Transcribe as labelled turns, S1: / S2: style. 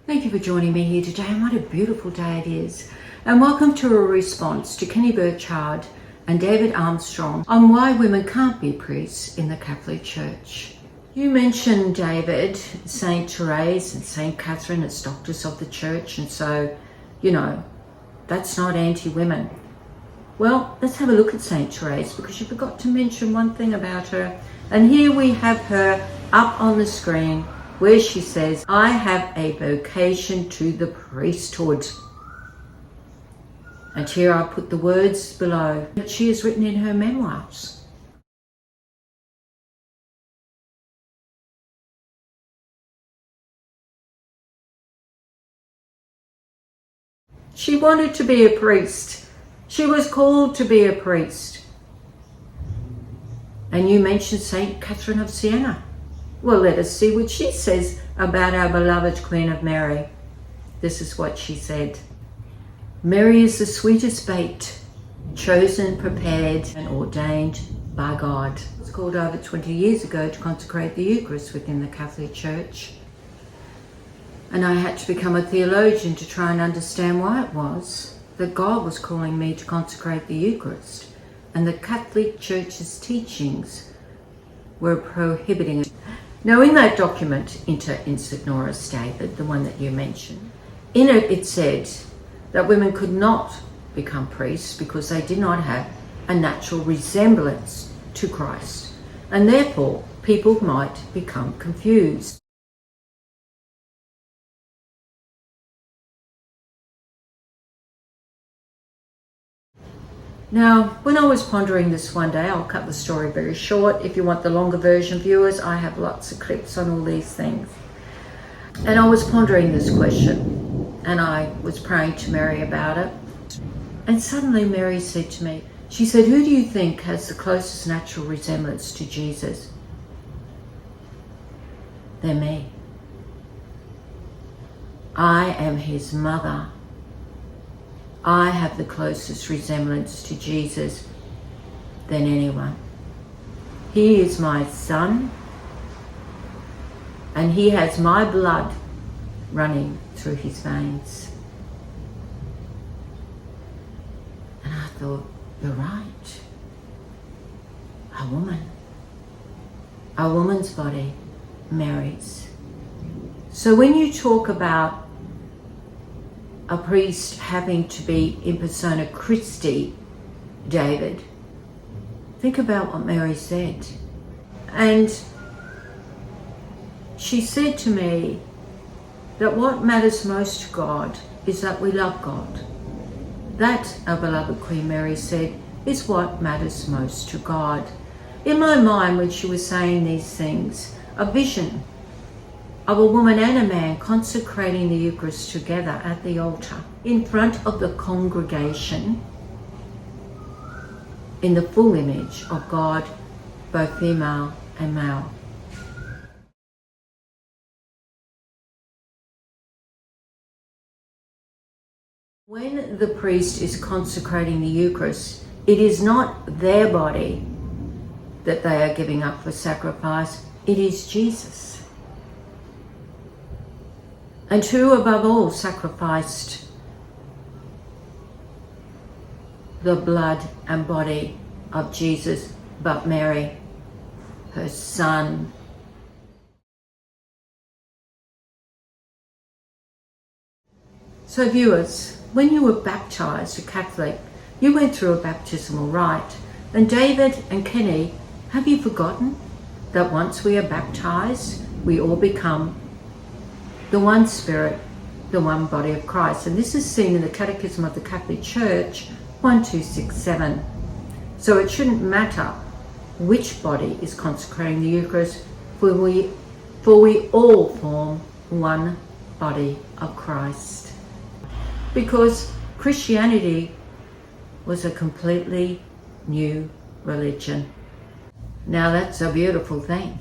S1: Thank you for joining me here today, and what a beautiful day it is. And welcome to a response to Kenny Burchard and David Armstrong on why women can't be priests in the Catholic Church. You mentioned, David, Saint Therese and Saint Catherine as doctors of the Church, and so, that's not anti-women. Well, let's have a look at Saint Therese, because you forgot to mention one thing about her. And here we have her up on the screen, where she says, I have a vocation to the priesthood. And here I put the words below that she has written in her memoirs. She wanted to be a priest. She was called to be a priest. And you mentioned Saint Catherine of Siena. Well, let us see what she says about our beloved Queen of Mary. This is what she said. Mary is the sweetest bait, chosen, prepared, and ordained by God. It was called over 20 years ago to consecrate the Eucharist within the Catholic Church. And I had to become a theologian to try and understand why it was that God was calling me to consecrate the Eucharist, and the Catholic Church's teachings were prohibiting it. Now, in that document, Inter Insignoris, David, the one that you mentioned, in it said that women could not become priests because they did not have a natural resemblance to Christ, and therefore people might become confused. Now, when I was pondering this one day, I'll cut the story very short. If you want the longer version, viewers, I have lots of clips on all these things. And I was pondering this question, and I was praying to Mary about it. And suddenly Mary said to me, she said, who do you think has the closest natural resemblance to Jesus? They're me. I am his mother. I have the closest resemblance to Jesus than anyone. He is my son, and he has my blood running through his veins. And I thought, you're right. A woman's body, Mary's. So when you talk about a priest having to be in persona Christi, David, think about what Mary said. And she said to me that what matters most to God is that we love God. That, our beloved Queen Mary said, is what matters most to God. In my mind, when she was saying these things, a vision of a woman and a man consecrating the Eucharist together at the altar in front of the congregation in the full image of God, both female and male. When the priest is consecrating the Eucharist, it is not their body that they are giving up for sacrifice, it is Jesus. And who above all sacrificed the blood and body of Jesus but Mary, her son? So viewers, when you were baptized, a Catholic, you went through a baptismal rite. And David and Kenny, have you forgotten that once we are baptized, we all become the one Spirit, the one body of Christ? And this is seen in the Catechism of the Catholic Church 1267. So it shouldn't matter which body is consecrating the Eucharist, for we all form one body of Christ. Because Christianity was a completely new religion. Now that's a beautiful thing.